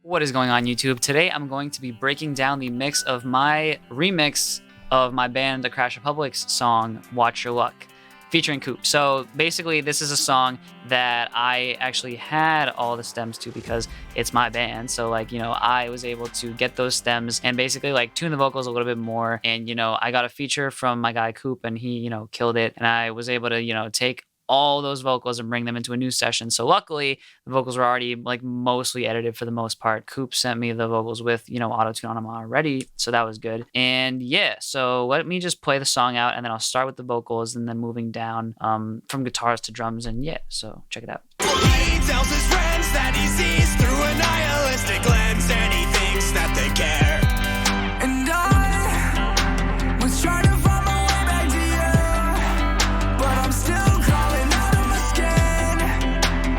What is going on, YouTube? Today I'm going to be breaking down the mix of my remix of my band The Crash Republic's song Watch Your Luck featuring Coops. So basically this is a song that I actually had all the stems to because it's my band. So like, you know, I was able to get those stems and basically like tune the vocals a little bit more. And, you know, I got a feature from my guy Coop and he, you know, killed it. And I was able to, you know, take all those vocals and bring them into a new session. So luckily the vocals were already like mostly edited for the most part. Coop sent me the vocals with, you know, auto-tune on them already. So that was good. And yeah, so let me just play the song out and then I'll start with the vocals and then moving down from guitars to drums. And yeah, so check it out. He tells his friends that he sees through a nihilistic lens and he thinks that they care. And I was trying to find my way back to you, but I'm still crawling out of my skin,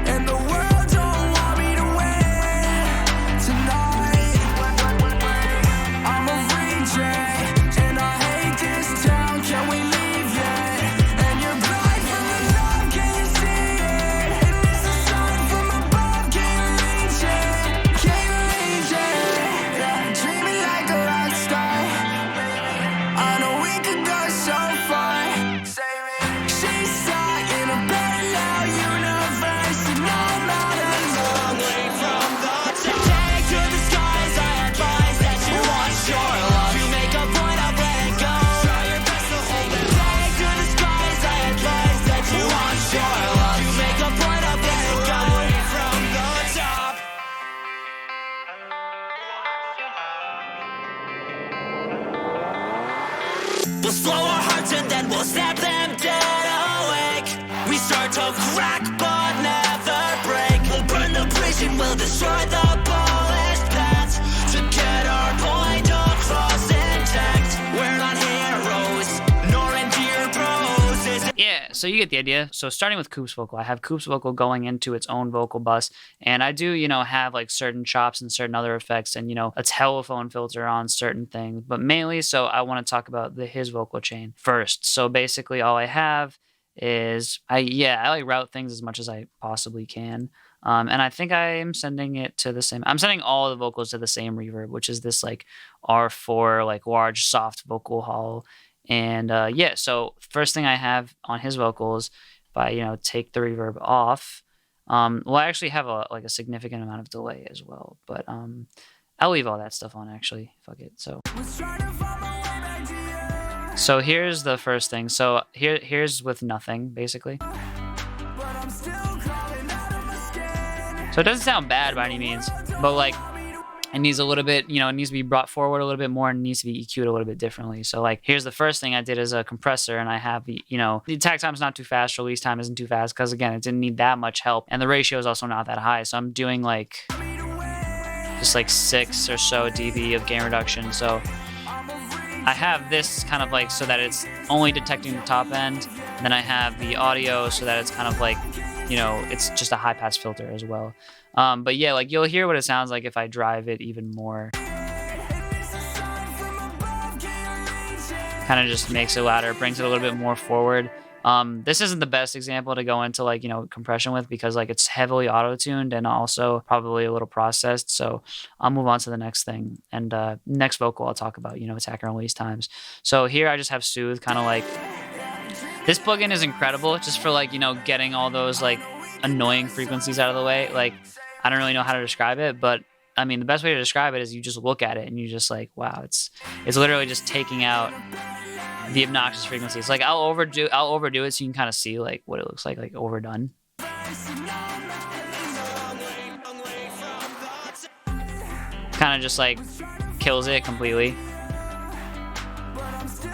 and the world don't want me to win tonight. I'm a reject, and I hate this town. Can we leave yet? And you're blind from the love, can you see it? And it's a sign from above, can you reach it? Can you reach it? Yeah, dreaming like a rock star. I know we could go so far. She's stuck in a parallel universe, and I'm out alone. Away from the top. Take to the skies, I advise that you watch your luck. You make a point of letting go. Try your best to hold it. Take to the skies, I advise that you watch your luck. You make a point of letting go. Away from the top. We'll slow our hearts and then we'll snap them dead awake. We start to crack but never break. We'll burn the bridge and we'll destroy the polished paths to get our point across intact. We're not heroes, nor endear prose. Yeah, so you get the idea. So starting with Coop's vocal, I have Coop's vocal going into its own vocal bus, and I do, you know, have like certain chops and certain other effects and, you know, a telephone filter on certain things, but mainly, so I want to talk about his vocal chain first. So basically all I have is, I like route things as much as I possibly can. And I think I am sending it to the same, I'm sending all the vocals to the same reverb, which is this like R4, like large soft vocal hall. And yeah, so first thing I have on his vocals, if I, you know, take the reverb off, well, I actually have a significant amount of delay as well, but I'll leave all that stuff on actually, fuck it. So here's the first thing. So here's with nothing basically. So it doesn't sound bad by any means, but like it needs a little bit, you know, it needs to be brought forward a little bit more and it needs to be EQ'd a little bit differently. So like, here's the first thing I did as a compressor, and I have the, you know, the attack time's not too fast, release time isn't too fast, because again, it didn't need that much help, and the ratio is also not that high. So I'm doing like, just like 6 or so dB of gain reduction. So I have this kind of like, so that it's only detecting the top end. And then I have the audio so that it's kind of like, you know, it's just a high pass filter as well. But yeah, like you'll hear what it sounds like if I drive it even more. Kind of just makes it louder, brings it a little bit more forward. This isn't the best example to go into like, you know, compression with, because like it's heavily auto-tuned and also probably a little processed. So I'll move on to the next thing. And next vocal I'll talk about, you know, attack and release times. So here I just have Soothe, kind of like, this plugin is incredible just for like, you know, getting all those like annoying frequencies out of the way. Like, I don't really know how to describe it, but I mean, the best way to describe it is you just look at it and you just like, wow, it's literally just taking out the obnoxious frequencies. Like I'll overdo it so you can kind of see like what it looks like overdone. Kind of just like kills it completely.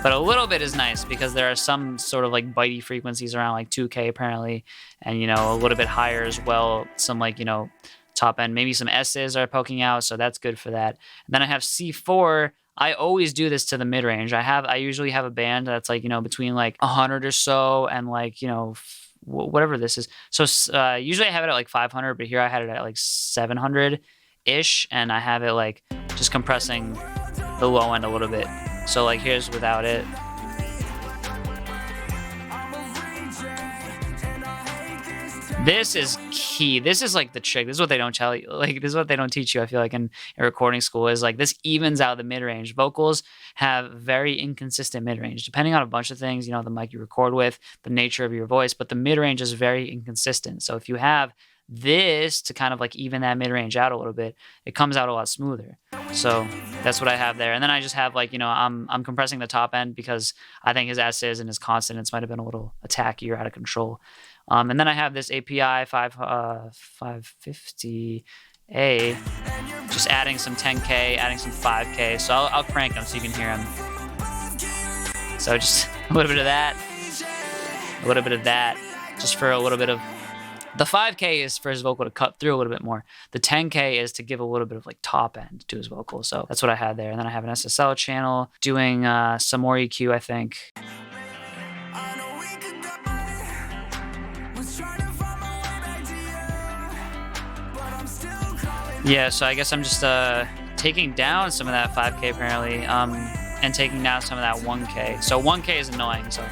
But a little bit is nice because there are some sort of like bitey frequencies around like 2K apparently, and you know, a little bit higher as well. Some like, you know, top end, maybe some S's are poking out, so that's good for that. And then I have C4. I always do this to the mid range. I usually have a band that's like, you know, between like 100 or so and like, you know, whatever this is. So usually I have it at like 500, but here I had it at like 700 ish, and I have it like just compressing the low end a little bit. So like here's without it. This is key. This is like the trick. This is what they don't tell you. Like, this is what they don't teach you, I feel like, in recording school, is like this evens out the mid-range. Vocals have very inconsistent mid-range, depending on a bunch of things, you know, the mic you record with, the nature of your voice, but the mid-range is very inconsistent. So if you have this to kind of like even that mid-range out a little bit, it comes out a lot smoother. So that's what I have there. And then I just have like, you know, I'm compressing the top end because I think his S's and his consonants might have been a little attacky or out of control. And then I have this API 550A, just adding some 10K, adding some 5K. So I'll crank them so you can hear them. So just a little bit of that, a little bit of that, just for a little bit of. The 5K is for his vocal to cut through a little bit more. The 10K is to give a little bit of like top end to his vocal. So that's what I had there. And then I have an SSL channel doing some more EQ, I think. Yeah, so I guess I'm just taking down some of that 5K apparently, and taking down some of that 1K. So 1K is annoying, so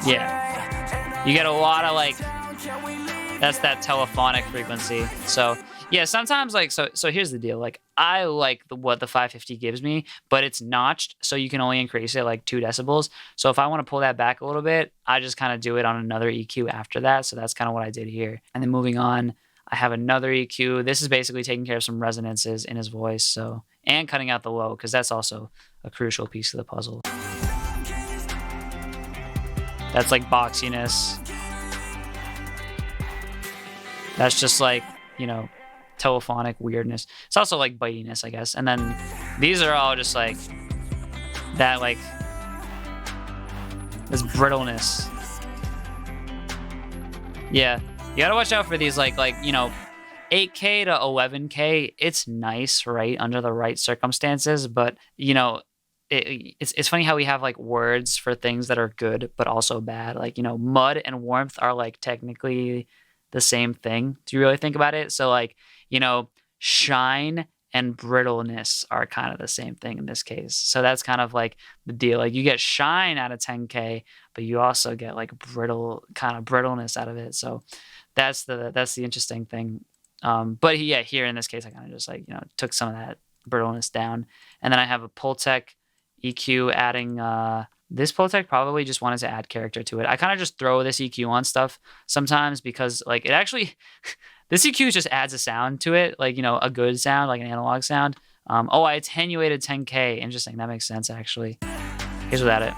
yeah. You get a lot of like, that's that telephonic frequency. So yeah, sometimes like, so here's the deal. Like I like what the 550 gives me, but it's notched, so you can only increase it like 2 decibels. So if I want to pull that back a little bit, I just kind of do it on another EQ after that. So that's kind of what I did here. And then moving on, I have another EQ. This is basically taking care of some resonances in his voice. So, and cutting out the low, because that's also a crucial piece of the puzzle. That's like boxiness. That's just like, you know, telephonic weirdness. It's also like bitiness, I guess. And then these are all just like that, like this brittleness. Yeah, you gotta watch out for these like you know, 8K to 11K. It's nice, right, under the right circumstances, but you know, it's funny how we have like words for things that are good but also bad. Like, you know, mud and warmth are like technically the same thing. Do you really think about it? So like, you know, shine and brittleness are kind of the same thing in this case. So that's kind of like the deal. Like you get shine out of 10K, but you also get like brittleness out of it. So that's the interesting thing. But yeah, here in this case, I kind of just like, you know, took some of that brittleness down. And then I have a Pultec EQ adding, this Pultec probably just wanted to add character to it. I kind of just throw this EQ on stuff sometimes because like it actually, this EQ just adds a sound to it. Like, you know, a good sound, like an analog sound. Oh, I attenuated 10K. Interesting. That makes sense actually. Here's without it.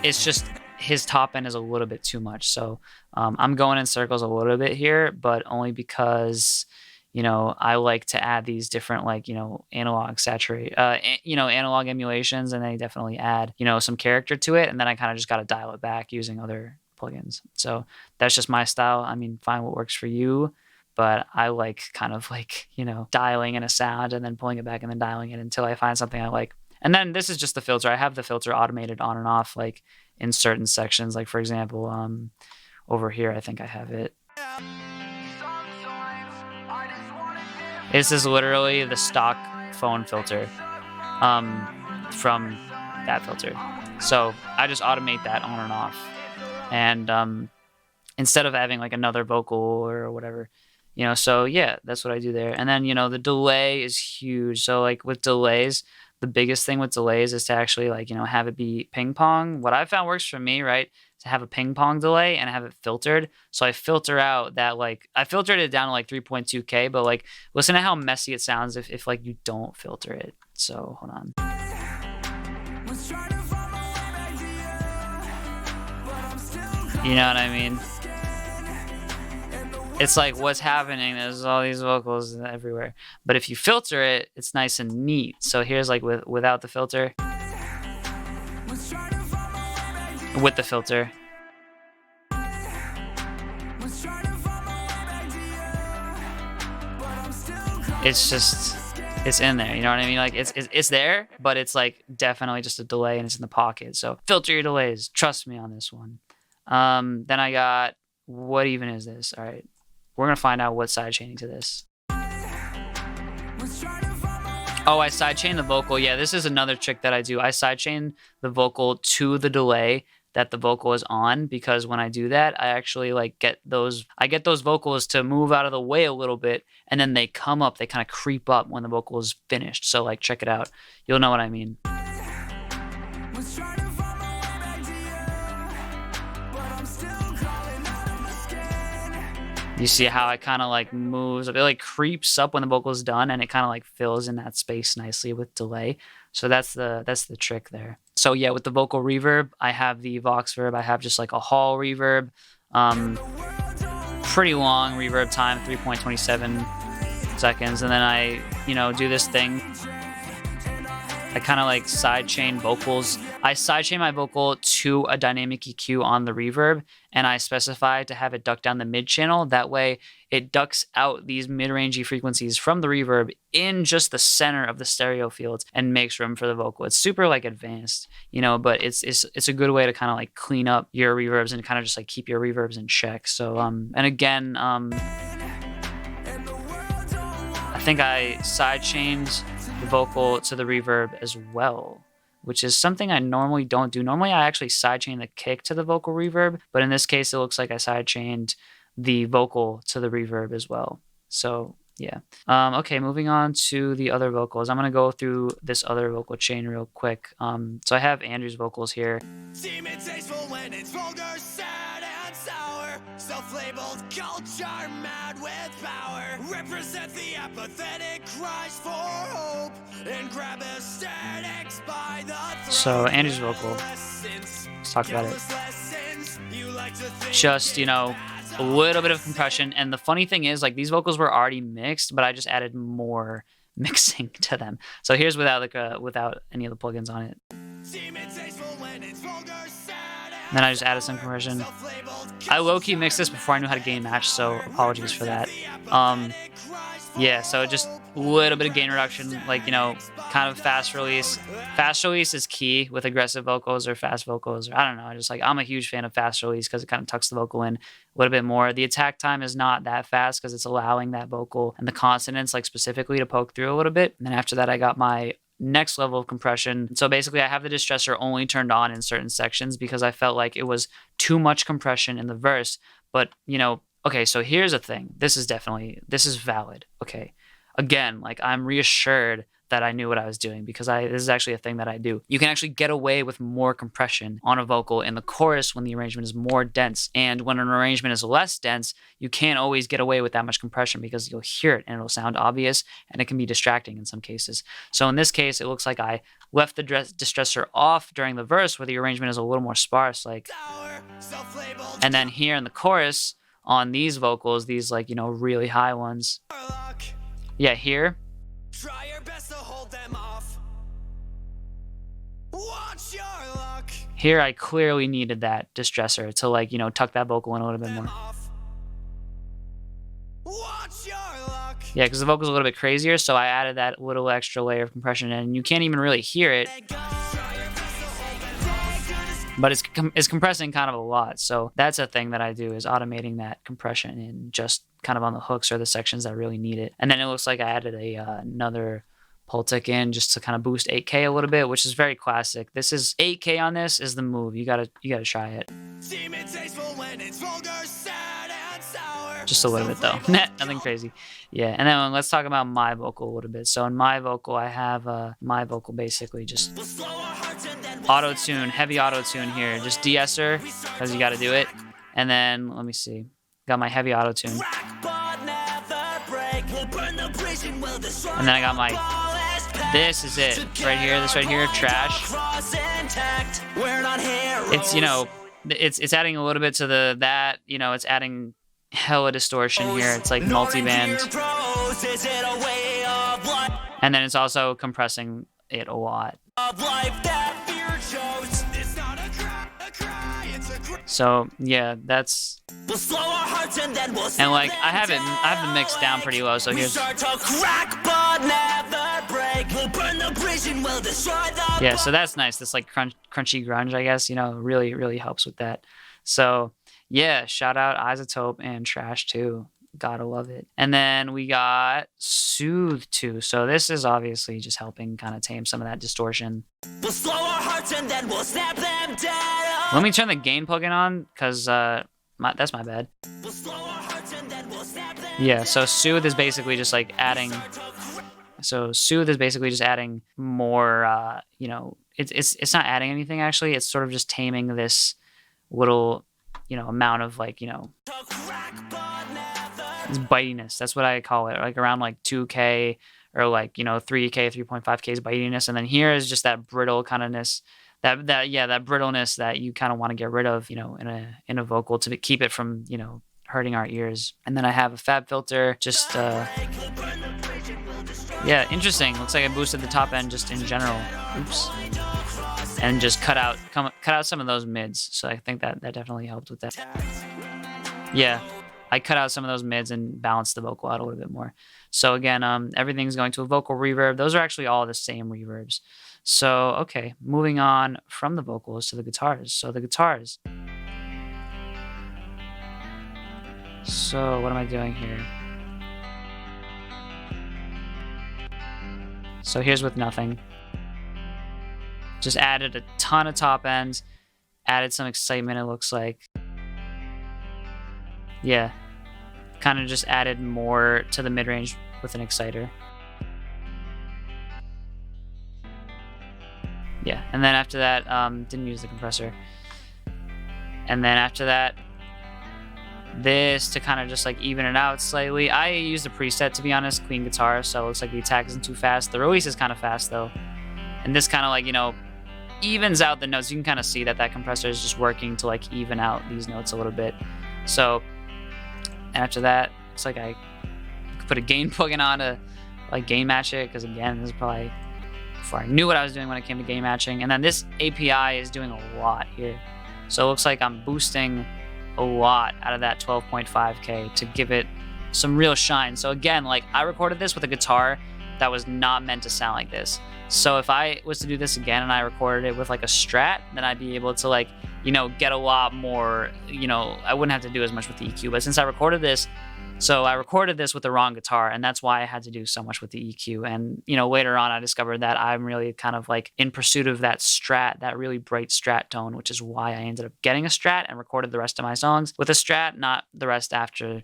It's just his top end is a little bit too much. So I'm going in circles a little bit here, but only because, you know, I like to add these different, like, you know, analog analog emulations, and they definitely add, you know, some character to it. And then I kind of just got to dial it back using other plugins. So that's just my style. I mean, find what works for you, but I like kind of like, you know, dialing in a sound and then pulling it back and then dialing it until I find something I like. And then this is just the filter. I have the filter automated on and off, like in certain sections. Like for example, over here, I think I have it. This is literally the stock phone filter from that filter. So I just automate that on and off. And instead of having like another vocal or whatever, you know, so yeah, that's what I do there. And then, you know, the delay is huge. So like with delays, the biggest thing with delays is to actually like, you know, have it be ping pong. What I found works for me, right, to have a ping pong delay and have it filtered. So I filter out that, like, I filtered it down to like 3.2K, but like, listen to how messy it sounds if like you don't filter it. So hold on. You know what I mean? It's like, what's happening? There's all these vocals everywhere. But if you filter it, it's nice and neat. So here's like without the filter. With the filter. It's just, it's in there. You know what I mean? Like it's there, but it's like definitely just a delay and it's in the pocket. So filter your delays. Trust me on this one. Then I got, what even is this? All right. We're going to find out what's sidechaining to this. Oh, I sidechain the vocal. Yeah, this is another trick that I do. I sidechain the vocal to the delay that the vocal is on, because when I do that, I actually like get those vocals to move out of the way a little bit, and then they come up, they kind of creep up when the vocal is finished. So like check it out. You'll know what I mean. Was trying to find my way back to you, but I'm still crawling out of my skin. You see how it kind of like moves, it like creeps up when the vocal is done, and it kind of like fills in that space nicely with delay. So that's the trick there. So yeah, with the vocal reverb, I have the Vox verb. I have just like a hall reverb, pretty long reverb time, 3.27 seconds, and then I, do this thing. I kind of like sidechain vocals. I sidechain my vocal to a dynamic EQ on the reverb, and I specify to have it duck down the mid channel. That way it ducks out these mid-rangey frequencies from the reverb in just the center of the stereo fields and makes room for the vocal. It's super like advanced, but it's a good way to kind of like clean up your reverbs and kind of just like keep your reverbs in check. So and again, I think I sidechained the vocal to the reverb as well, which is something I normally don't do. Normally I actually sidechain the kick to the vocal reverb, but in this case it looks like I sidechained the vocal to the reverb as well. So yeah. Okay, moving on to the other vocals. I'm gonna go through this other vocal chain real quick. So I have Andrew's vocals here. Demon tasteful when it's vulgar, sad and sour. Self-labeled culture mad with power. Represent the apathetic cries for hope. And grab aesthetics by the throat. So Andrew's vocal. Let's talk about it. Just, a little bit of compression. And the funny thing is, like, these vocals were already mixed, but I just added more mixing to them. So here's without any of the plugins on it. And then I just added some compression. I low-key mixed this before I knew how to gain match, so apologies for that. Yeah, so just a little bit of gain reduction, like, kind of fast release. Fast release is key with aggressive vocals or fast vocals. Or I don't know, I'm a huge fan of fast release because it kind of tucks the vocal in a little bit more. The attack time is not that fast because it's allowing that vocal and the consonants, like, specifically to poke through a little bit. And then after that, I got my next level of compression. So basically I have the distressor only turned on in certain sections because I felt like it was too much compression in the verse. But, okay, so here's the thing. This is valid. Okay. Again, like, I'm reassured that I knew what I was doing because this is actually a thing that I do. You can actually get away with more compression on a vocal in the chorus when the arrangement is more dense. And when an arrangement is less dense, you can't always get away with that much compression because you'll hear it and it'll sound obvious and it can be distracting in some cases. So in this case, it looks like I left the distressor off during the verse where the arrangement is a little more sparse, like, and then here in the chorus on these vocals, these like, really high ones. Yeah, here. Try your best to hold them off. Watch your luck. Here I clearly needed that distressor to, like, tuck that vocal in a little bit more. Watch your luck. Yeah, because the vocal's a little bit crazier, so I added that little extra layer of compression, and you can't even really hear it. But it's compressing kind of a lot. So that's a thing that I do, is automating that compression in just kind of on the hooks or the sections that really need it. And then it looks like I added another Pultic in just to kind of boost 8K a little bit, which is very classic. This is 8K on this is the move. You gotta try it. Just a little bit though. Nothing crazy. Yeah, and then let's talk about my vocal a little bit. So in my vocal, I have my vocal basically just auto-tune, heavy auto-tune here. Just de-esser, because you got to do it. And then, let me see. Got my heavy auto-tune. And then I got my, this is it. Right here, this right here, trash. It's, it's adding a little bit to that, it's adding hella distortion here. It's like multiband. And then it's also compressing it a lot. So yeah, that's, and like I have the mix down pretty low, so here's, yeah, so that's nice. This like crunchy grunge, I guess, really helps with that. So yeah, shout out Isotope and Trash too. Gotta love it. And then we got Soothe too. So this is obviously just helping kind of tame some of that distortion. We'll slow our hearts and then we'll snap them down. Let me turn the gain plugin on, because that's my bad. We'll slow our hearts and then we'll snap them Yeah, so Soothe is basically just like adding... So Soothe is basically just adding more, you know, it's not adding anything actually. It's sort of just taming this little, you know, amount of like, you know, it's bitiness. That's what I call it. Like around like 2K or like, you know, 3K, 3.5K's bitiness. And then here is just that brittle kindness, that brittleness that you kind of want to get rid of, you know, in a vocal to keep it from, you know, hurting our ears. And then I have a fab filter, just yeah, interesting. Looks like I boosted the top end just in general. Oops. And just cut out some of those mids. So I think that definitely helped with that. Yeah, I cut out some of those mids and balanced the vocal out a little bit more. So again, everything's going to a vocal reverb. Those are actually all the same reverbs. So, okay, moving on from the vocals to the guitars. So the guitars. So what am I doing here? So here's with nothing. Just added a ton of top ends, added some excitement, it looks like. Yeah, kind of just added more to the mid-range with an exciter. Yeah, and then after that, didn't use the compressor. And then after that, this to kind of just like even it out slightly. I used a preset, to be honest, clean guitar, so it looks like the attack isn't too fast. The release is kind of fast though. And this kind of like, you know, evens out the notes. You can kind of see that compressor is just working to like even out these notes a little bit. So, and after that, it's like I could put a gain plugin on to like gain match it, because again, this is probably before I knew what I was doing when it came to gain matching. And then this API is doing a lot here. So it looks like I'm boosting a lot out of that 12.5K to give it some real shine. So again, like I recorded this with a guitar that was not meant to sound like this. So if I was to do this again and I recorded it with like a Strat, then I'd be able to like, you know, get a lot more, you know, I wouldn't have to do as much with the EQ. But since I recorded this, so I recorded this with the wrong guitar, and that's why I had to do so much with the EQ. And, you know, later on I discovered that I'm really kind of like in pursuit of that Strat, that really bright Strat tone, which is why I ended up getting a Strat and recorded the rest of my songs with a Strat, not the rest after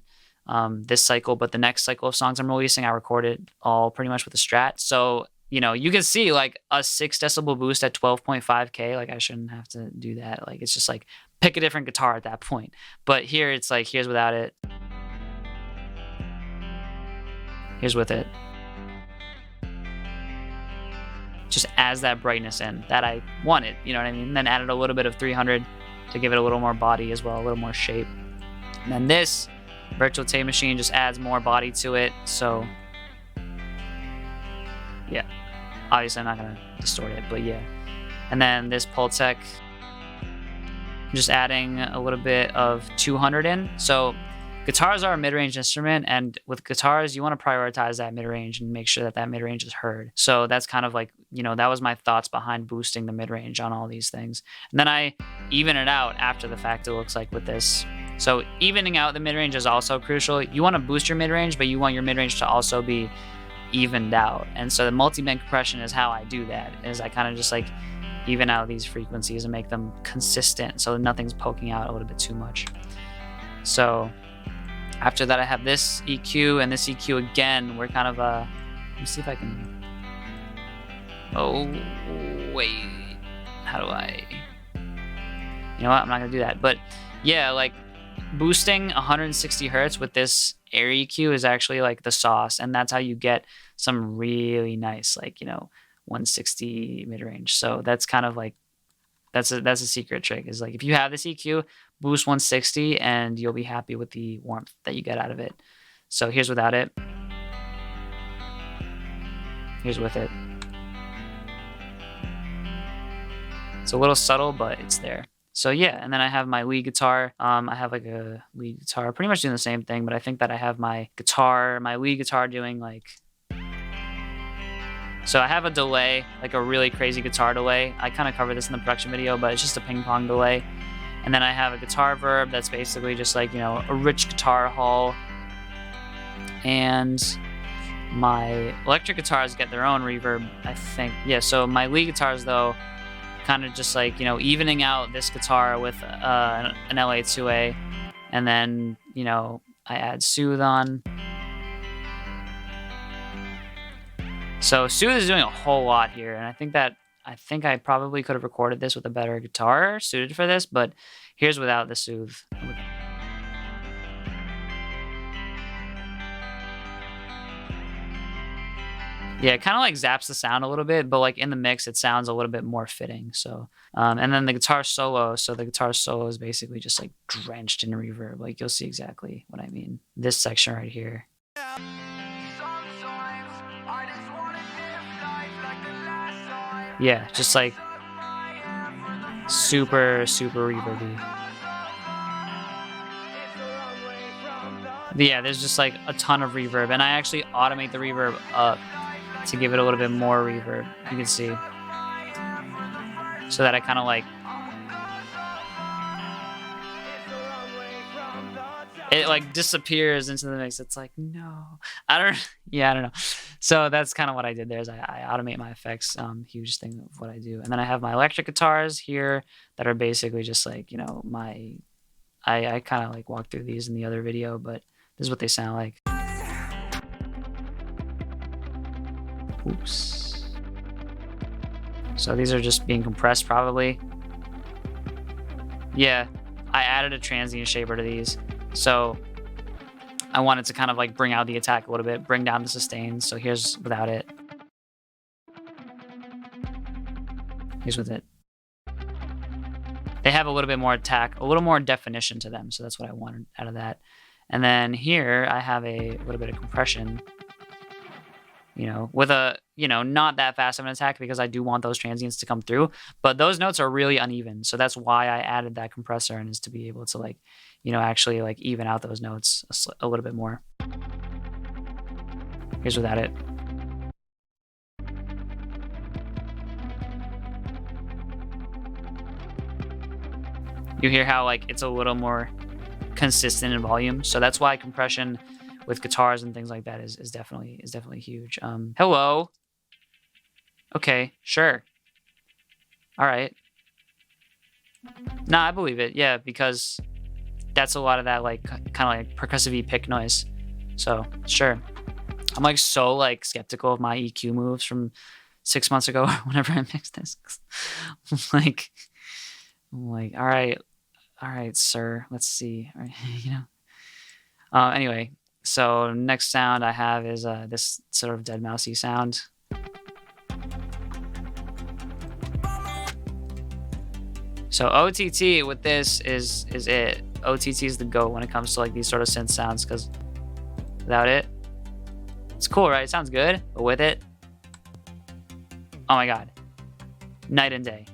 this cycle, but the next cycle of songs I'm releasing, I recorded all pretty much with a Strat. So, you know, you can see like a 6 decibel boost at 12.5K. Like I shouldn't have to do that. Like it's just like pick a different guitar at that point. But here it's like, here's without it. Here's with it. Just adds that brightness in that I wanted, you know what I mean? And then added a little bit of 300 to give it a little more body as well, a little more shape. And then this virtual tape machine just adds more body to it. So yeah, obviously I'm not gonna distort it, but yeah. And then this Pultec, just adding a little bit of 200 in. So guitars are a mid-range instrument, and with guitars, you want to prioritize that mid-range and make sure that that mid-range is heard. So that's kind of like, you know, that was my thoughts behind boosting the mid-range on all these things. And then I even it out after the fact, it looks like, with this. So evening out the mid-range is also crucial. You want to boost your mid-range, but you want your mid-range to also be evened out. And so the multiband compression is how I do that, is I kind of just like even out these frequencies and make them consistent so nothing's poking out a little bit too much. So after that, I have this EQ and this EQ again. We're kind of, let me see if I can, oh, wait, how do I, you know what, I'm not gonna do that. But yeah, like boosting 160 hertz with this air EQ is actually like the sauce. And that's how you get some really nice, like, you know, 160 mid-range. So that's kind of like, that's a secret trick, is like if you have this EQ, boost 160 and you'll be happy with the warmth that you get out of it. So here's without it. Here's with it. It's a little subtle, but it's there. So yeah, and then I have my lead guitar. I have like a lead guitar, pretty much doing the same thing, but I think that I have my lead guitar doing like, so I have a delay, like a really crazy guitar delay. I kind of covered this in the production video, but it's just a ping pong delay. And then I have a guitar verb that's basically just like, you know, a rich guitar hull And my electric guitars get their own reverb, I think. Yeah, so my lead guitars, though, kind of just like, evening out this guitar with an LA2A. And then, I add Soothe on. So Soothe is doing a whole lot here, and I think I probably could have recorded this with a better guitar suited for this, but here's without the Soothe. Yeah, it kind of like zaps the sound a little bit, but like in the mix, it sounds a little bit more fitting. So, and then the guitar solo. So the guitar solo is basically just like drenched in reverb. Like you'll see exactly what I mean. This section right here. Yeah, just like super, super reverby. But yeah, there's just like a ton of reverb, and I actually automate the reverb up to give it a little bit more reverb. You can see, so that I kind of like it like disappears into the mix. It's like, no, I don't know. So that's kind of what I did there, is I automate my effects. Huge thing of what I do. And then I have my electric guitars here that are basically just like, I kind of like walked through these in the other video, but this is what they sound like. Oops. So these are just being compressed probably. Yeah, I added a transient shaper to these. So I wanted to kind of like bring out the attack a little bit, bring down the sustains. So here's without it. Here's with it. They have a little bit more attack, a little more definition to them. So that's what I wanted out of that. And then here I have a little bit of compression, with a, not that fast of an attack, because I do want those transients to come through, but those notes are really uneven. So that's why I added that compressor, and is to be able to like, actually like even out those notes a little bit more. Here's without it. You hear how like it's a little more consistent in volume. So that's why compression with guitars and things like that is definitely huge. Hello. Okay, sure. All right. Nah, I believe it. Yeah, because that's a lot of that like kind of like percussive pick noise. So sure. I'm like so like skeptical of my EQ moves from 6 months ago whenever I mixed this. I'm like, all right, sir. Let's see. All right, anyway. So next sound I have is this sort of dead mousey sound. So OTT with this is it. OTT is the GOAT when it comes to like these sort of synth sounds, because without it, it's cool, right? It sounds good, but with it, oh my god, night and day.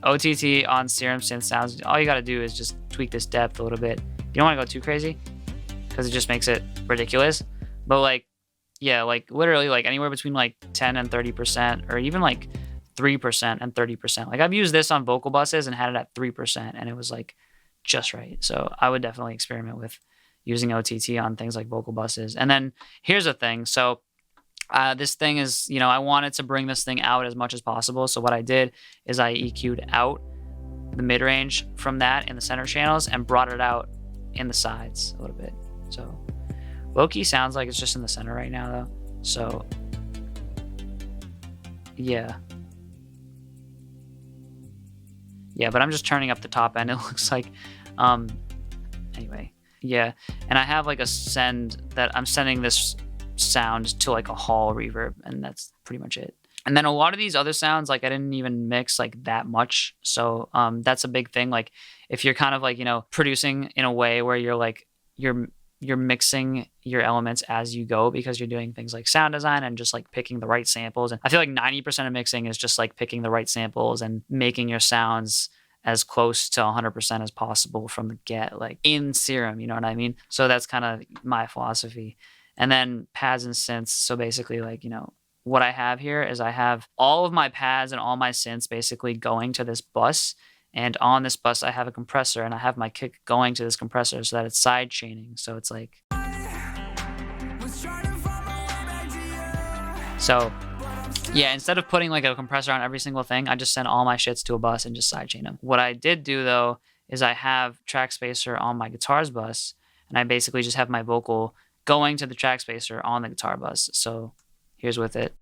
OTT on Serum synth sounds. All you gotta do is just tweak this depth a little bit. You don't want to go too crazy, because it just makes it ridiculous. But like, yeah, like literally like anywhere between like 10 and 30%, or even like 3% and 30%. Like I've used this on vocal buses and had it at 3%, and it was like just right. So I would definitely experiment with using OTT on things like vocal buses. And then here's the thing. So this thing is, I wanted to bring this thing out as much as possible. So what I did is I EQ'd out the mid-range from that in the center channels and brought it out in the sides a little bit. So low-key sounds like it's just in the center right now though. So yeah, but I'm just turning up the top end. It looks like, anyway, yeah. And I have like a send that I'm sending this sound to like a hall reverb, and that's pretty much it. And then a lot of these other sounds, like I didn't even mix like that much. So that's a big thing. Like if you're kind of like, producing in a way where you're like, you're mixing your elements as you go, because you're doing things like sound design and just like picking the right samples. And I feel like 90% of mixing is just like picking the right samples and making your sounds as close to 100% as possible from the get, like in Serum, you know what I mean? So that's kind of my philosophy. And then pads and synths. So basically like, what I have here is I have all of my pads and all my synths basically going to this bus. And on this bus, I have a compressor, and I have my kick going to this compressor so that it's side chaining. So it's like, So yeah, instead of putting like a compressor on every single thing, I just send all my shits to a bus and just sidechain them. What I did do though is I have track spacer on my guitar's bus, and I basically just have my vocal going to the track spacer on the guitar bus. So here's with it.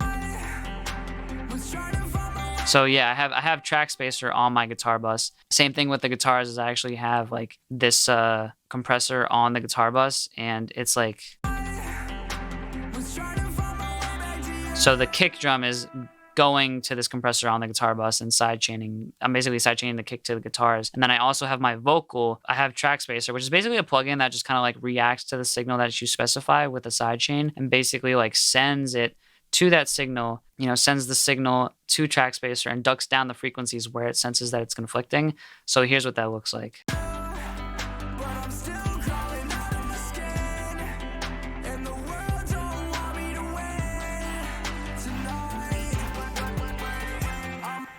So yeah, I have track spacer on my guitar bus. Same thing with the guitars, is I actually have like this compressor on the guitar bus, and it's like, so the kick drum is going to this compressor on the guitar bus and sidechaining. I'm basically sidechaining the kick to the guitars. And then I also have my vocal. I have track spacer, which is basically a plugin that just kind of like reacts to the signal that you specify with the sidechain, and basically like sends it to that signal, you know, sends the signal to track spacer and ducks down the frequencies where it senses that it's conflicting. So here's what that looks like.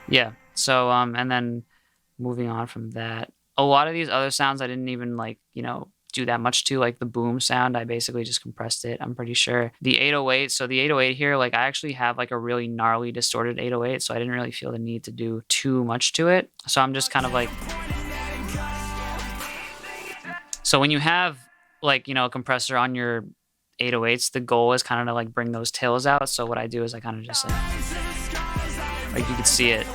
Yeah, so and then moving on from that, a lot of these other sounds I didn't even like, you know, do that much to, like the boom sound. I basically just compressed it, I'm pretty sure. The 808, so the 808 here, like I actually have like a really gnarly distorted 808, so I didn't really feel the need to do too much to it. So I'm just kind of like, so when you have like, you know, a compressor on your 808s, the goal is kind of to like bring those tails out. So what I do is I kind of just like you can see it.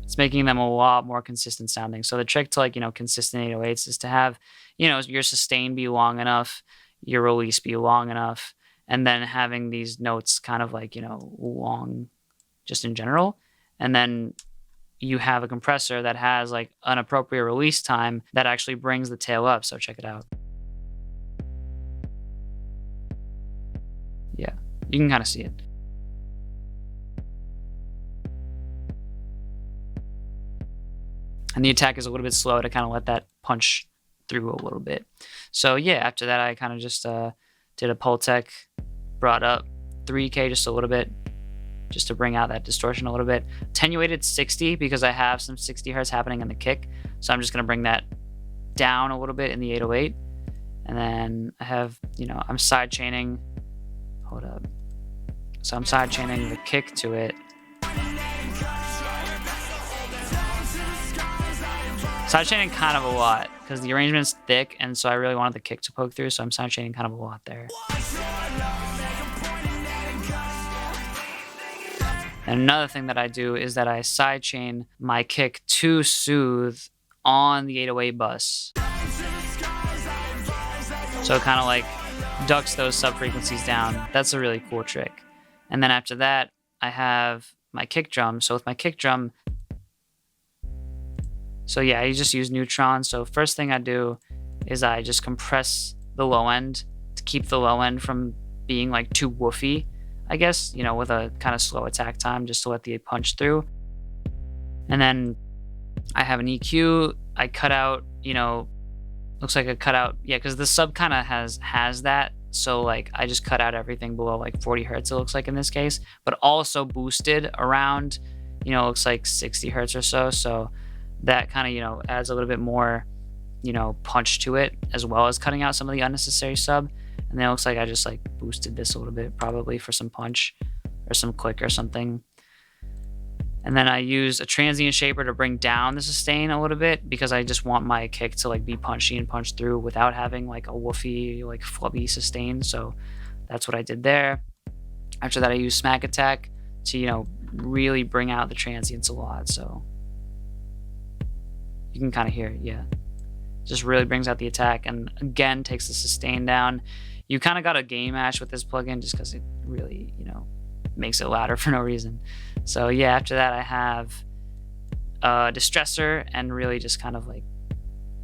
It's making them a lot more consistent sounding. So the trick to like, you know, consistent 808s is to have, you know, your sustain be long enough, your release be long enough, and then having these notes kind of like, you know, long just in general. And then you have a compressor that has like an appropriate release time that actually brings the tail up. So check it out. Yeah, you can kind of see it. And the attack is a little bit slow to kind of let that punch through a little bit. So yeah, after that I kind of just did a Pultec, brought up 3K just a little bit, just to bring out that distortion a little bit. Attenuated 60 because I have some 60 hertz happening in the kick. So I'm just gonna bring that down a little bit in the 808. And then I have, you know, I'm sidechaining, hold up. So I'm sidechaining the kick to it. Sidechaining kind of a lot because the arrangement's thick, and so I really wanted the kick to poke through, so I'm sidechaining kind of a lot there. And another thing that I do is that I sidechain my kick to Soothe on the 808 bus. So it kind of like ducks those sub-frequencies down. That's a really cool trick. And then after that, I have my kick drum. So with my kick drum, so yeah, I just use neutron. So first thing I do is I just compress the low end to keep the low end from being like too woofy, I guess, you know, with a kind of slow attack time just to let the punch through. And then I have an EQ. I cut out, you know, looks like a cutout. Yeah, because the sub kind of has that. So like I just cut out everything below like 40 hertz, it looks like in this case, but also boosted around, you know, it looks like 60 hertz or so. So that kind of, you know, adds a little bit more, you know, punch to it, as well as cutting out some of the unnecessary sub. And then it looks like I just like boosted this a little bit, probably for some punch or some click or something. And then I use a transient shaper to bring down the sustain a little bit because I just want my kick to like be punchy and punch through without having like a woofy, like flubby sustain. So that's what I did there. After that, I use smack attack to, you know, really bring out the transients a lot. So you can kind of hear it, yeah. Just really brings out the attack and again takes the sustain down. You kind of got a gain match with this plugin just because it really, you know, makes it louder for no reason. So yeah, after that I have a distressor and really just kind of like,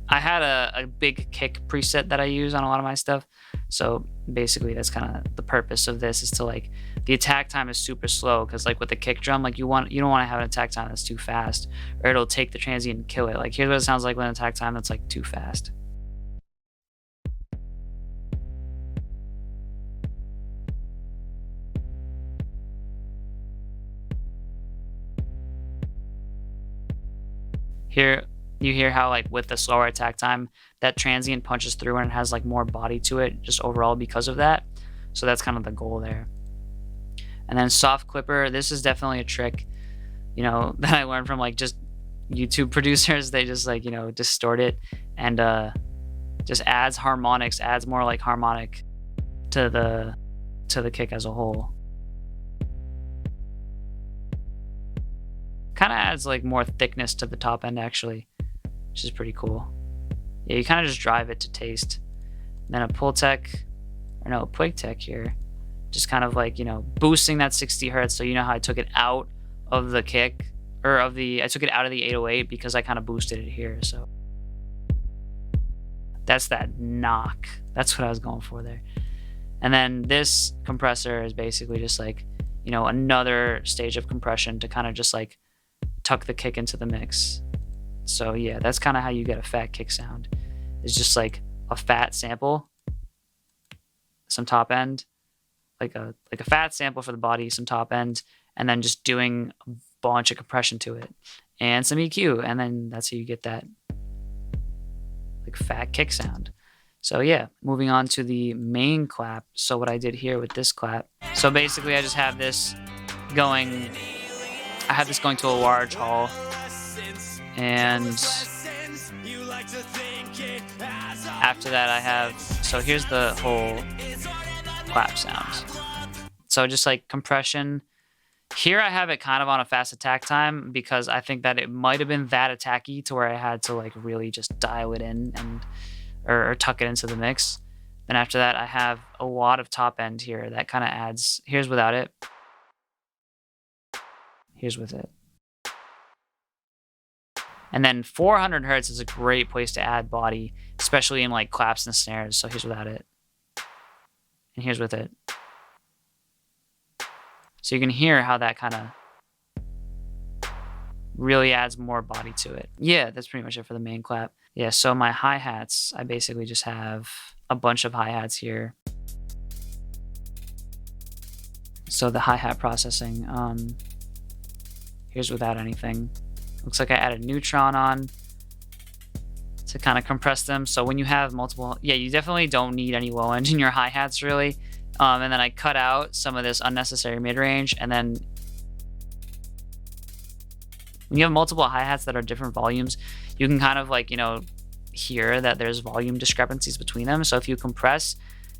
I had a big kick preset that I use on a lot of my stuff. So basically that's kind of the purpose of this, is to like, the attack time is super slow because like with the kick drum, like you don't want to have an attack time that's too fast or it'll take the transient and kill it. Like here's what it sounds like with an attack time that's like too fast. Here You hear how like with the slower attack time, that transient punches through and it has like more body to it just overall because of that. So that's kind of the goal there. And then soft clipper, this is definitely a trick, you know, that I learned from like just YouTube producers. They just like, you know, distort it and just adds harmonics, adds more like harmonic to the kick as a whole. Kind of adds like more thickness to the top end actually, which is pretty cool. Yeah, you kind of just drive it to taste. And then a pull tech, or no, a pwig tech here, just kind of like, you know, boosting that 60 hertz. So you know how I took it out of the kick, or I took it out of the 808 because I kind of boosted it here. So that's that knock. That's what I was going for there. And then this compressor is basically just like, you know, another stage of compression to kind of just like tuck the kick into the mix. So yeah, that's kind of how you get a fat kick sound. It's just like a fat sample, some top end, like a fat sample for the body, some top end, and then just doing a bunch of compression to it and some EQ, and then that's how you get that like fat kick sound. So yeah, moving on to the main clap. So what I did here with this clap, so basically I just have this going, I have this going to a large hall, and after that I have, so here's the whole clap sound. So just like compression. Here I have it kind of on a fast attack time because I think that it might have been that attacky to where I had to like really just dial it in and or tuck it into the mix. Then after that I have a lot of top end here that kind of adds, here's without it, here's with it. And then 400 hertz is a great place to add body, especially in like claps and snares. So here's without it, and here's with it. So you can hear how that kind of really adds more body to it. Yeah, that's pretty much it for the main clap. Yeah, so my hi-hats, I basically just have a bunch of hi-hats here. So the hi-hat processing, here's without anything. Looks like I added neutron on to kind of compress them. So when you have multiple, yeah, you definitely don't need any low end in your hi-hats really. And then I cut out some of this unnecessary mid-range, and then when you have multiple hi-hats that are different volumes, you can kind of like, you know, hear that there's volume discrepancies between them. So if you compress,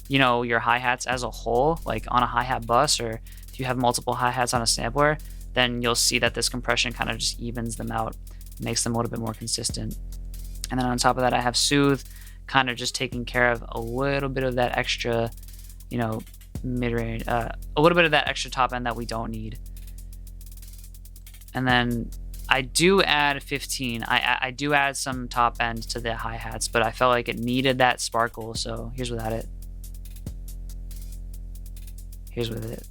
you know, your hi-hats as a whole, like on a hi-hat bus, or if you have multiple hi-hats on a sampler, then you'll see that this compression kind of just evens them out, makes them a little bit more consistent. And then on top of that, I have Soothe, kind of just taking care of a little bit of that extra, you know, mid-range, a little bit of that extra top end that we don't need. And then I do add 15. I do add some top end to the hi-hats, but I felt like it needed that sparkle. So here's without it. Here's with it.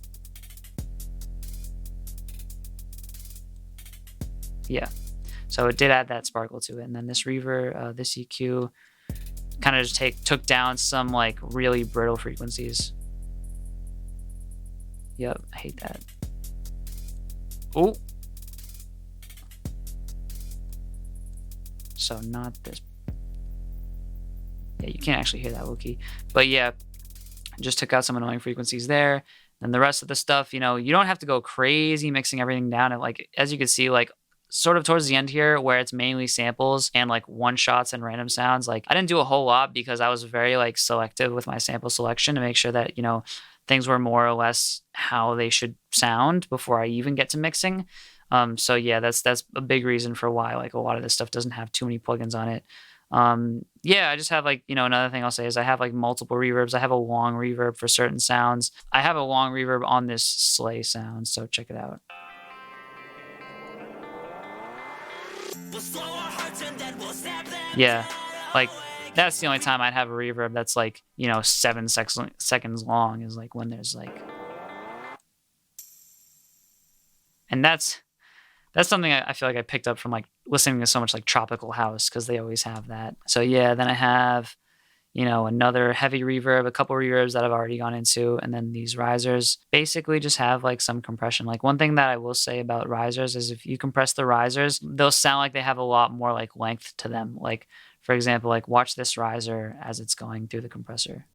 Yeah. So it did add that sparkle to it. And then this reverb, this EQ kind of just took down some like really brittle frequencies. Yep, I hate that. Oh. So not this. Yeah, you can't actually hear that Wookie. But yeah, just took out some annoying frequencies there. And the rest of the stuff, you know, you don't have to go crazy mixing everything down. And like, as you can see, like sort of towards the end here where it's mainly samples and like one shots and random sounds, like I didn't do a whole lot because I was very like selective with my sample selection to make sure that, you know, things were more or less how they should sound before I even get to mixing. So yeah, that's a big reason for why like a lot of this stuff doesn't have too many plugins on it. Yeah, I just have like, you know, another thing I'll say is I have like multiple reverbs. I have a long reverb for certain sounds. I have a long reverb on this sleigh sound, so check it out. Yeah, like that's the only time I'd have a reverb that's like, you know, 7 seconds long is like when there's like, and that's something I feel like I picked up from like listening to so much like tropical house because they always have that. So yeah, then I have, you know, another heavy reverb, a couple reverbs that I've already gone into, and then these risers basically just have like some compression. Like one thing that I will say about risers is if you compress the risers, they'll sound like they have a lot more like length to them. Like for example, like watch this riser as it's going through the compressor.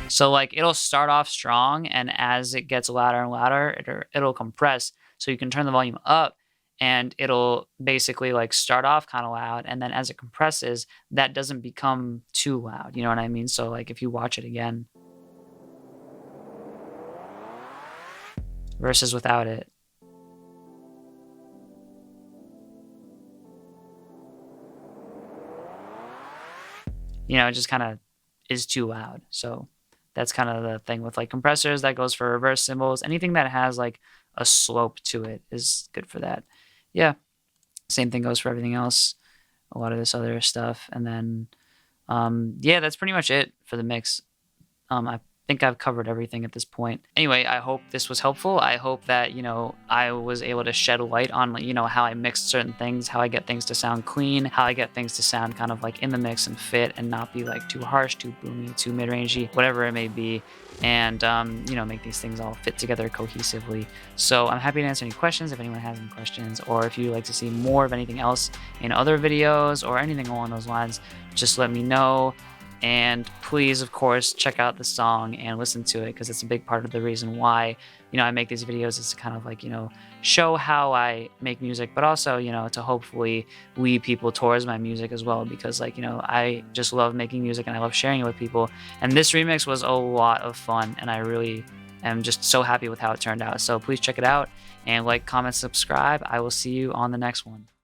So like it'll start off strong, and as it gets louder and louder, it'll compress. So you can turn the volume up and it'll basically like start off kind of loud, and then as it compresses, that doesn't become too loud. You know what I mean? So like if you watch it again versus without it. You know, it just kind of is too loud. So that's kind of the thing with like compressors. That goes for reverse cymbals. Anything that has like a slope to it is good for that. Yeah. Same thing goes for everything else. A lot of this other stuff. And then, yeah, that's pretty much it for the mix. I think I've covered everything at this point. Anyway, I hope this was helpful. I hope that, you know, I was able to shed light on, you know, how I mix certain things, how I get things to sound clean, how I get things to sound kind of like in the mix and fit and not be like too harsh, too boomy, too mid-rangey, whatever it may be. And, you know, make these things all fit together cohesively. So I'm happy to answer any questions if anyone has any questions, or if you'd like to see more of anything else in other videos or anything along those lines, just let me know. And please, of course, check out the song and listen to it, because it's a big part of the reason why, you know, I make these videos, is to kind of like, you know, show how I make music, but also, you know, to hopefully lead people towards my music as well, because like, you know, I just love making music and I love sharing it with people. And this remix was a lot of fun, and I really am just so happy with how it turned out. So please check it out and like, comment, subscribe. I will see you on the next one.